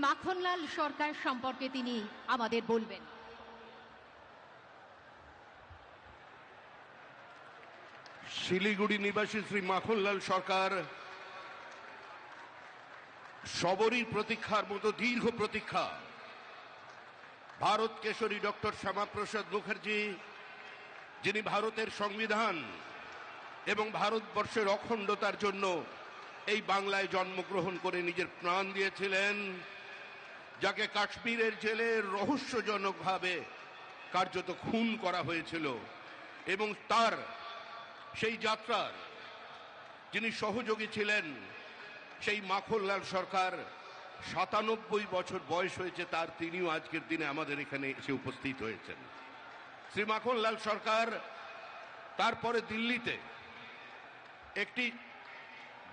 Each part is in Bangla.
মাখনলাল সরকার সম্পর্কে তিনি আমাদের বলবেন। শিলিগুড়ি নিবাসী শ্রী মাখনলাল সরকার সবরই প্রতীক্ষার মতো দীর্ঘ প্রতীক্ষা। ভারত কেশরী ডক্টর শ্যামাপ্রসাদ মুখার্জি, যিনি ভারতের সংবিধান এবং ভারতবর্ষের অখণ্ডতার জন্য এই বাংলায় জন্মগ্রহণ করে নিজের প্রাণ দিয়েছিলেন, যাকে কাশ্মীরের জেলে রহস্যজনকভাবে কার্যত খুন করা হয়েছিল, এবং তার সেই যাত্রার যিনি সহযোগী ছিলেন, সেই মাখনলাল সরকার ৯৭ বছর বয়স হয়েছে তার, তিনিও আজকের দিনে আমাদের এখানে এসে উপস্থিত হয়েছেন। শ্রী মাখনলাল সরকার তারপরে দিল্লিতে একটি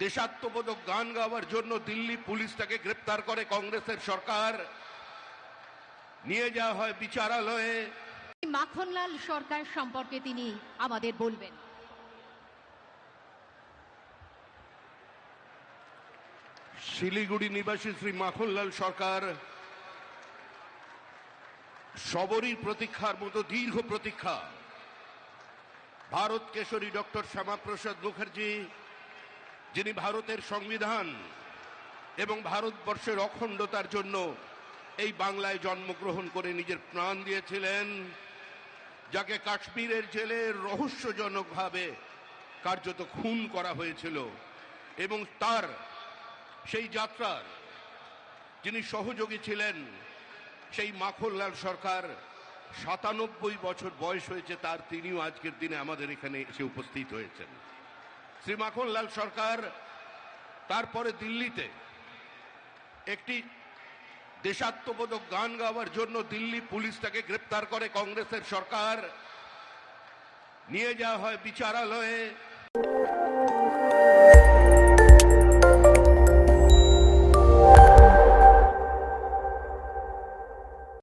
দেশাত্মবোধক গান গাওয়ার জন্য দিল্লি পুলিশ তাকে গ্রেপ্তার করে, কংগ্রেসের সরকার নিয়ে যাওয়া হয় বিচারালয়ে। মাখনলাল সরকার সম্পর্কে তিনি আমাদের বলবেন। শিলিগুড়ি নিবাসী শ্রী মাখনলাল সরকার সবরই প্রতীক্ষার মতো দীর্ঘ প্রতীক্ষা। ভারত কেশরী ডক্টর শ্যামাপ্রসাদ মুখার্জি, যিনি ভারতের সংবিধান এবং ভারতবর্ষের অখণ্ডতার জন্য এই বাংলায় জন্মগ্রহণ করে নিজের প্রাণ দিয়েছিলেন, যাকে কাশ্মীরের জেলে রহস্যজনকভাবে কার্যত খুন করা হয়েছিল, এবং তার সেই যাত্রার যিনি সহযোগী ছিলেন, সেই মাখনলাল সরকার ৯৭ বছর বয়স হয়েছে তার, তিনিও আজকের দিনে আমাদের এখানে এসে উপস্থিত হয়েছেন। শ্রী মাখনলাল সরকার তারপরে দিল্লিতে একটি দেশাত্মবোধক গান গাওয়ার জন্য দিল্লি পুলিশ তাকে গ্রেপ্তার করে, কংগ্রেসের সরকার নিয়ে যাওয়া হয় বিচারালয়ে।